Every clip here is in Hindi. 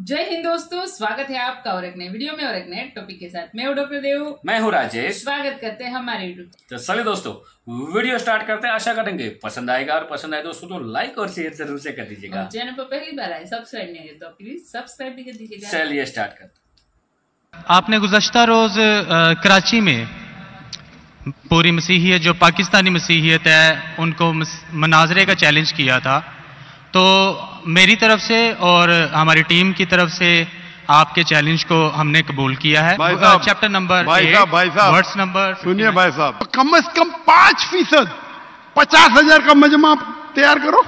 जय हिंद दोस्तों, स्वागत है आपका और एक नए वीडियो में और एक नए टॉपिक के साथ। मैं हूं डॉक्टर देव, मैं हूं राजेश। स्वागत करते हैं हमारे यूट्यूब। तो चलिए दोस्तों वीडियो स्टार्ट करते हैं। आशा करेंगे पसंद आएगा, और पसंद आए दोस्तों तो लाइक और शेयर जरूर से कर दीजिएगा। चैनल पर पहली बार आए, सब्सक्राइब नहीं है तो प्लीज सब्सक्राइब भी कर दीजिएगा। चलिए स्टार्ट करते। आपने गुज़श्ता रोज कराची में पूरी मसीहियत जो पाकिस्तानी मसीहियत है उनको मनाजरे का चैलेंज किया था, तो मेरी तरफ से और हमारी टीम की तरफ से आपके चैलेंज को हमने कबूल किया है। चैप्टर नंबर भाई साहब वर्ड्स नंबर सुनिए भाई साहब, कम से कम 5% 50,000 का मजमा तैयार करो।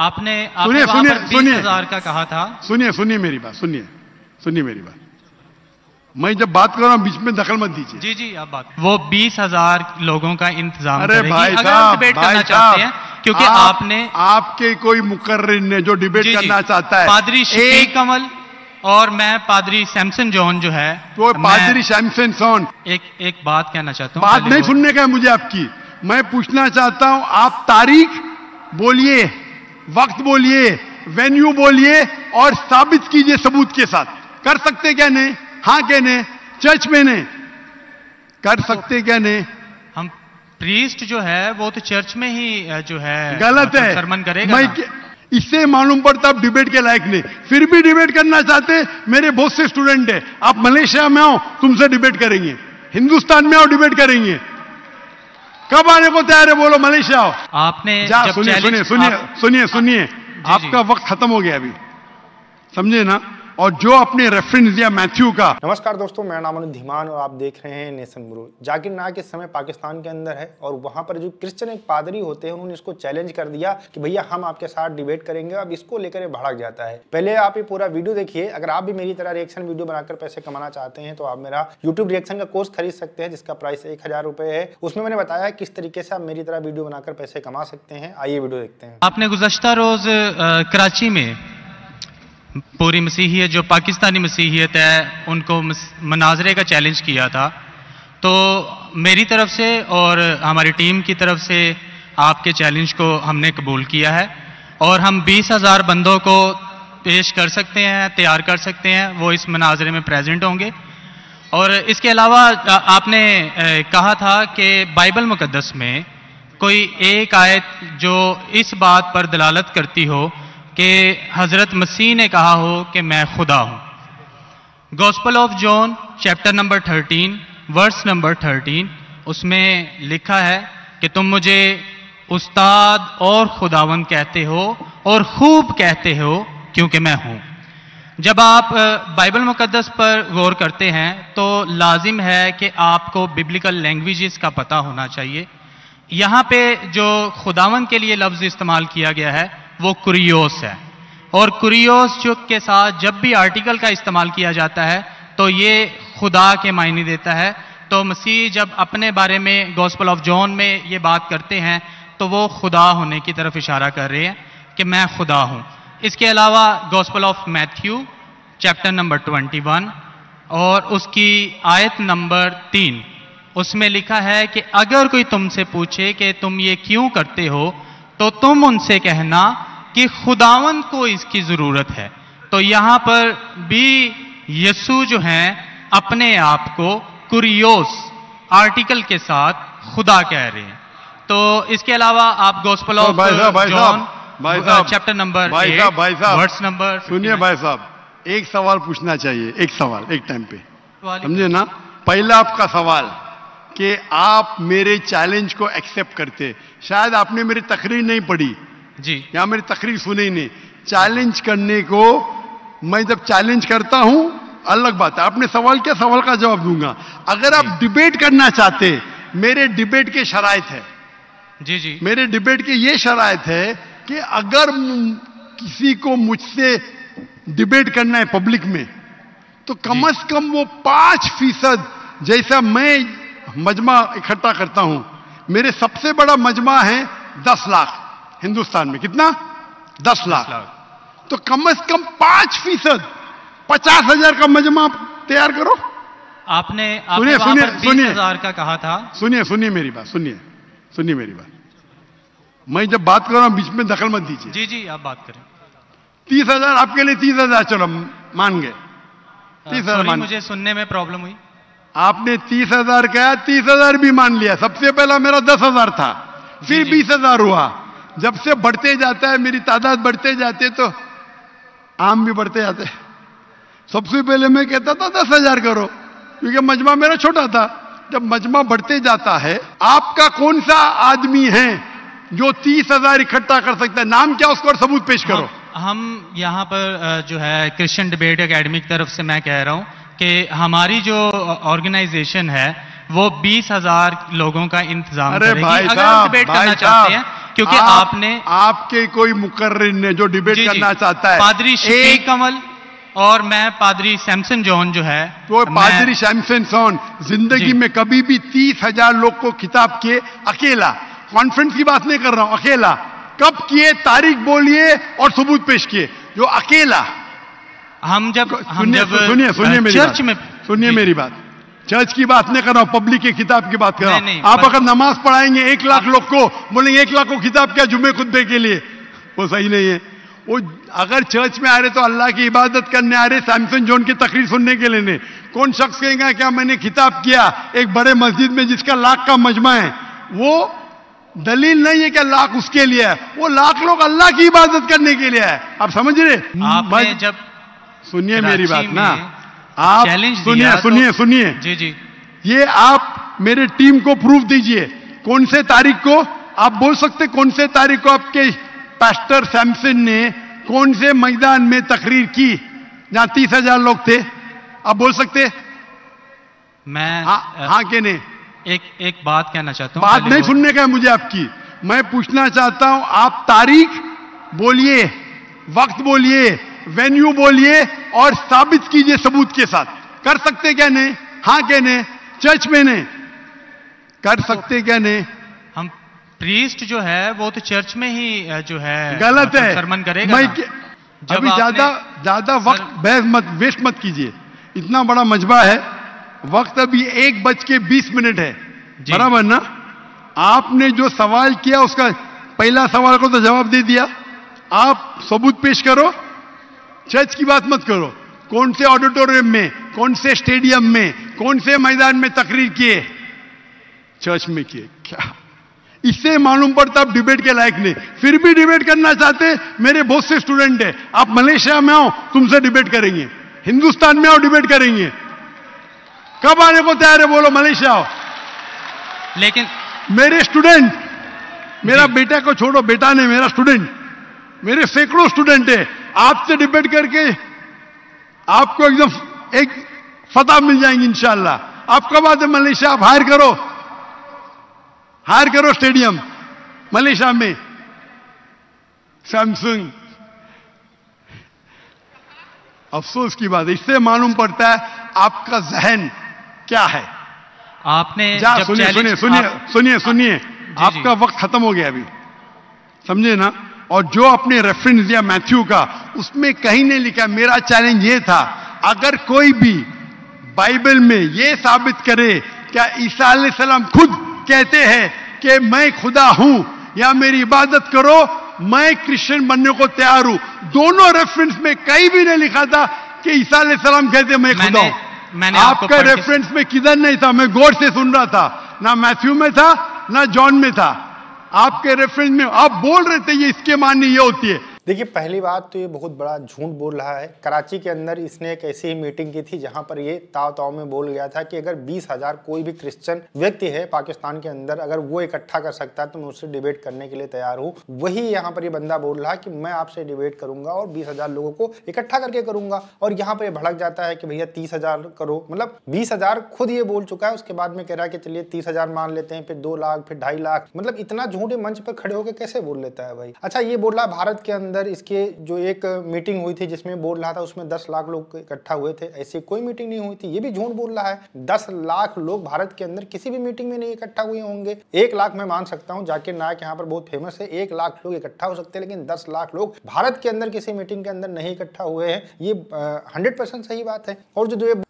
आपने सुनिए 20,000 का कहा था। सुनिए मेरी बात, सुनिए मेरी बात। मैं जब बात कर रहा हूं बीच में दखल मत दीजिए। जी जी, आप बात। वो 20,000 लोगों का इंतजाम अरे करेगी भाई अगर आप डिबेट करना चाहते हैं, क्योंकि आपने आपके कोई मुकर्रिर ने जो डिबेट करना चाहता है, पादरी शफीक कमल और मैं पादरी सैमसन जॉन जो है, तो पादरी सैमसन जॉन एक बात कहना चाहता हूँ। बात नहीं सुनने का है मुझे आपकी। मैं पूछना चाहता हूं, आप तारीख बोलिए, वक्त बोलिए, वेन्यू बोलिए और साबित कीजिए सबूत के साथ। कर सकते क्या नहीं? हाँ क्या नहीं? चर्च में नहीं कर सकते क्या नहीं? हम प्रीस्ट जो है वो तो चर्च में ही जो है गलत है, सरमन करेगा। इससे मालूम पड़ता आप डिबेट के लायक नहीं, फिर भी डिबेट करना चाहते। मेरे बहुत से स्टूडेंट हैं, आप मलेशिया में आओ तुमसे डिबेट करेंगे, हिंदुस्तान में आओ डिबेट करेंगे। कब आने को तैयार है बोलो? मलेशिया आओ। आपने सुनिए आपका वक्त खत्म हो गया अभी, समझे ना? और जो आपने रेफरेंस दिया मैथ्यू का। नमस्कार दोस्तों, मेरा नाम अनुज धीमान और आप देख रहे हैं नेशन ब्रो। जाकिर नायक इस समय पाकिस्तान के अंदर है और वहां पर जो क्रिश्चियन एक पादरी होते हैं उन्होंने इसको चैलेंज कर दिया कि भैया हम आपके साथ डिबेट करेंगे। अब इसको लेकर ये भड़क जाता है। पहले आप ये पूरा वीडियो देखिए। अगर आप भी मेरी तरह रिएक्शन वीडियो बनाकर पैसे कमाना चाहते हैं तो आप मेरा यूट्यूब रिएक्शन का कोर्स खरीद सकते हैं, जिसका प्राइस 1,000 रुपए है। उसमें मैंने बताया किस तरीके से आप मेरी तरह वीडियो बनाकर पैसे कमा सकते हैं। आइए वीडियो देखते हैं। आपने गुज़श्ता रोज कराची में पूरी मसीहियत जो पाकिस्तानी मसीहियत है उनको मनाजरे का चैलेंज किया था, तो मेरी तरफ से और हमारी टीम की तरफ से आपके चैलेंज को हमने कबूल किया है और हम 20,000 बंदों को पेश कर सकते हैं, तैयार कर सकते हैं, वो इस मनाजरे में प्रेजेंट होंगे। और इसके अलावा आपने कहा था कि बाइबल मुकद्दस में कोई एक आयत जो इस बात पर दलालत करती हो कि हजरत मसीह ने कहा हो कि मैं खुदा हूं। Gospel of John chapter number 13 verse number 13, उसमें लिखा है कि तुम मुझे उस्ताद और खुदावंद कहते हो और खूब कहते हो क्योंकि मैं हूं। जब आप बाइबल मुकद्दस पर गौर करते हैं तो लाजिम है कि आपको बिब्लिकल लैंग्वेजेस का पता होना चाहिए। यहां पे जो खुदावंद के लिए लफ्ज इस्तेमाल किया गया है वो कुरियोस है, और कुरियोस जो के साथ जब भी आर्टिकल का इस्तेमाल किया जाता है तो ये खुदा के मायने देता है। तो मसीह जब अपने बारे में गॉस्पेल ऑफ जॉन में ये बात करते हैं तो वो खुदा होने की तरफ इशारा कर रहे हैं कि मैं खुदा हूं। इसके अलावा gospel of Matthew chapter number 21 और उसकी आयत नंबर 3, उसमें लिखा है कि अगर कोई तुमसे पूछे कि तुम ये क्यों करते हो तो तुम उनसे कहना कि खुदावंद को इसकी जरूरत है। तो यहां पर भी यीशु जो हैं अपने आप को कुरियोस आर्टिकल के साथ खुदा कह रहे हैं। तो इसके अलावा आप Gospel of John chapter number 8 verse number. सुनिए भाई साहब, एक सवाल पूछना चाहिए, एक सवाल एक टाइम पे, समझे ना? पहला आपका सवाल कि आप मेरे चैलेंज को एक्सेप्ट करते। शायद आपने मेरी तकरीर नहीं पढ़ी जी, या मेरी तकरीर सुनी नहीं। चैलेंज करने को मैं जब चैलेंज करता हूं अलग बात है। आपने सवाल किया, सवाल का जवाब दूंगा। अगर आप डिबेट करना चाहते, मेरे डिबेट के शराइत है। जी जी, मेरे डिबेट के ये शराइत है कि अगर किसी को मुझसे डिबेट करना है पब्लिक में तो कम से कम वो 5% जैसा मैं मजमा इकट्ठा करता हूं। मेरे सबसे बड़ा मजमा है 10 लाख हिंदुस्तान में। कितना? 10 लाख। तो कम से कम 5% 50,000 का मजमा तैयार करो। आपने 20,000 का कहा था। सुनिए मेरी बात, सुनिए मेरी बात। मैं जब बात कर रहा हूं बीच में दखल मत दीजिए। जी जी, आप बात करें। 30,000 आपके लिए 30,000, चलो मान गए 30,000 सॉरी, मान। मुझे सुनने में प्रॉब्लम हुई। आपने 30,000 कहा, 30,000 भी मान लिया। सबसे पहला मेरा 10,000 था, फिर जी। 20,000 हुआ। जब से बढ़ते जाता है, मेरी तादाद बढ़ते जाते तो आम भी बढ़ते जाते। सबसे पहले मैं कहता था 10,000 करो, क्योंकि मजमा मेरा छोटा था। जब मजमा बढ़ते जाता है, आपका कौन सा आदमी है जो 30,000 इकट्ठा कर सकता है? नाम क्या उसको और सबूत पेश करो। हम यहाँ पर जो है क्रिश्चियन डिबेट एकेडमी की तरफ से मैं कह रहा हूँ कि हमारी जो ऑर्गेनाइजेशन है वो 20,000 लोगों का इंतजाम अरे करेगी भाई अगर हम डिबेट करना चाहते हैं, क्योंकि आपने आपके कोई मुकर्रिर ने जो डिबेट जी, करना चाहता है, पादरी शफीक कमल और मैं पादरी सैमसन जॉन जो है वो पादरी सैमसन जॉन जिंदगी में कभी भी 30,000 लोग को खिताब किए अकेला। कॉन्फ्रेंस की बात नहीं कर रहा हूं, अकेला। कब किए, तारीख बोलिए और सबूत पेश किए। जो अकेला हम जब सुनिए मेरी चर्च में सुनिए मेरी बात। चर्च की बात नहीं कर रहा हूं, पब्लिक के खिताब की बात कर रहा नहीं, हूं। आप अगर नमाज पढ़ाएंगे 1 लाख लोग को, बोलेंगे 1 लाख को खिताब क्या जुम्मे खुतबे के लिए, वो सही नहीं है। वो अगर चर्च में आ रहे तो अल्लाह की इबादत करने आ रहे, सैमसन जॉन की तकरीर सुनने के लिए नहीं। कौन शख्स कहेगा क्या मैंने खिताब किया एक बड़े मस्जिद में जिसका लाख का मजमा है? वो दलील नहीं है कि लाख उसके लिए है, वो लाख लोग अल्लाह की इबादत करने के लिए है। आप समझ रहे? आपने जब सुनिए मेरी बात ना, आप सुनिए जी जी, ये आप मेरे टीम को प्रूफ दीजिए। कौन से तारीख को आप बोल सकते, कौन से तारीख को आपके पास्टर सैमसन ने कौन से मैदान में तकरीर की जहां 30,000 लोग थे? आप बोल सकते? मैं हाँ के नहीं? एक बात कहना चाहता हूं। बात नहीं सुनने का है मुझे आपकी, मैं पूछना चाहता हूं। आप तारीख बोलिए, वक्त बोलिए, वेन्यू बोलिए और साबित कीजिए सबूत के साथ। कर सकते क्या नहीं? हाँ के नहीं? चर्च में नहीं कर सकते क्या नहीं? हम प्रीस्ट जो है वो तो चर्च में ही जो है गलत है, सरमन करेगा। अभी ज्यादा वक्त बहस मत वेस्ट मत कीजिए। इतना बड़ा मजबा है, वक्त अभी 1:20 है, बराबर ना? आपने जो सवाल किया उसका पहला सवाल को तो जवाब दे दिया। आप सबूत पेश करो, चर्च की बात मत करो। कौन से ऑडिटोरियम में, कौन से स्टेडियम में, कौन से मैदान में तकरीर किए? चर्च में किए। क्या इससे मालूम पड़ता आप डिबेट के लायक नहीं? फिर भी डिबेट करना चाहते। मेरे बहुत से स्टूडेंट हैं, आप मलेशिया में आओ तुमसे डिबेट करेंगे, हिंदुस्तान में आओ डिबेट करेंगे। कब आने को तैयार है बोलो? मलेशिया आओ। लेकिन मेरे स्टूडेंट, मेरा बेटा को छोड़ो, बेटा ने मेरा स्टूडेंट, मेरे सैकड़ों स्टूडेंट है, आपसे डिबेट करके आपको एकदम एक फतह मिल जाएंगी इंशाल्लाह। आप कब आते मलेशिया? आप हायर करो स्टेडियम मलेशिया में। सैमसंग, अफसोस की बात है, इससे मालूम पड़ता है आपका जहन क्या है। आपने सुनिए आपका वक्त खत्म हो गया अभी, समझे ना? और जो आपने रेफरेंस दिया मैथ्यू का, उसमें कहीं नहीं लिखा। मेरा चैलेंज ये था, अगर कोई भी बाइबल में ये साबित करे क्या ईसा अलैहिस्सलाम खुद कहते हैं कि मैं खुदा हूं या मेरी इबादत करो, मैं क्रिश्चियन बनने को तैयार हूं। दोनों रेफरेंस में कहीं भी नहीं लिखा था कि ईसा अलैहिस्सलाम कहते मैं खुदा हूं। आपका रेफरेंस में किधर नहीं था? मैं गौर से सुन रहा था, ना मैथ्यू में था ना जॉन में था। आपके रेफरेंस में आप बोल रहे थे ये इसके माननी ये होती है। देखिए, पहली बात तो ये बहुत बड़ा झूठ बोल रहा है। कराची के अंदर इसने एक ऐसी ही मीटिंग की थी जहां पर ये ताव में बोल गया था कि अगर 20,000 कोई भी क्रिश्चियन व्यक्ति है पाकिस्तान के अंदर, अगर वो इकट्ठा कर सकता है तो मैं उससे डिबेट करने के लिए तैयार हूं। वही यहाँ पर ये बंदा बोल रहा है कि मैं आपसे डिबेट करूंगा और 20,000 लोगों को इकट्ठा करके करूंगा। और यहाँ पर ये भड़क जाता है कि भैया 30,000 करो, मतलब 20,000 खुद ये बोल चुका है। उसके बाद में कह रहा है कि चलिए 30,000 मान लेते हैं, फिर 2 लाख, फिर 2.5 लाख। मतलब इतना झूठे मंच पर खड़े होकर कैसे बोल लेता है भाई? अच्छा, ये बोल रहा भारत के अंदर इसके जो एक मीटिंग हुई थी जिसमें बोल रहा था उसमें 10 लाख लोग इकट्ठा हुए थे, ऐसी कोई मीटिंग नहीं हुई थी। ये भी झूठ बोल रहा है। 10 लाख लोग भारत के अंदर किसी भी मीटिंग में नहीं इकट्ठा हुए होंगे। 1 लाख मैं मान सकता हूं, जाकिर नायक यहाँ पर बहुत फेमस है, 1 लाख लोग इकट्ठा हो सकते हैं, लेकिन 10 लाख लोग भारत के अंदर किसी मीटिंग के अंदर नहीं इकट्ठा हुए हैं। ये 100% सही बात है। और जो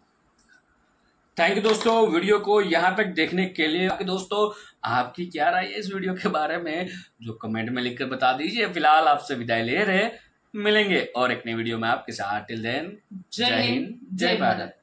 थैंक यू दोस्तों वीडियो को यहाँ तक देखने के लिए। दोस्तों आपकी क्या राय है इस वीडियो के बारे में, जो कमेंट में लिखकर बता दीजिए। फिलहाल आपसे विदाई ले रहे, मिलेंगे और एक नई वीडियो में आपके साथ। टिल देन, जय हिंद, जय भारत।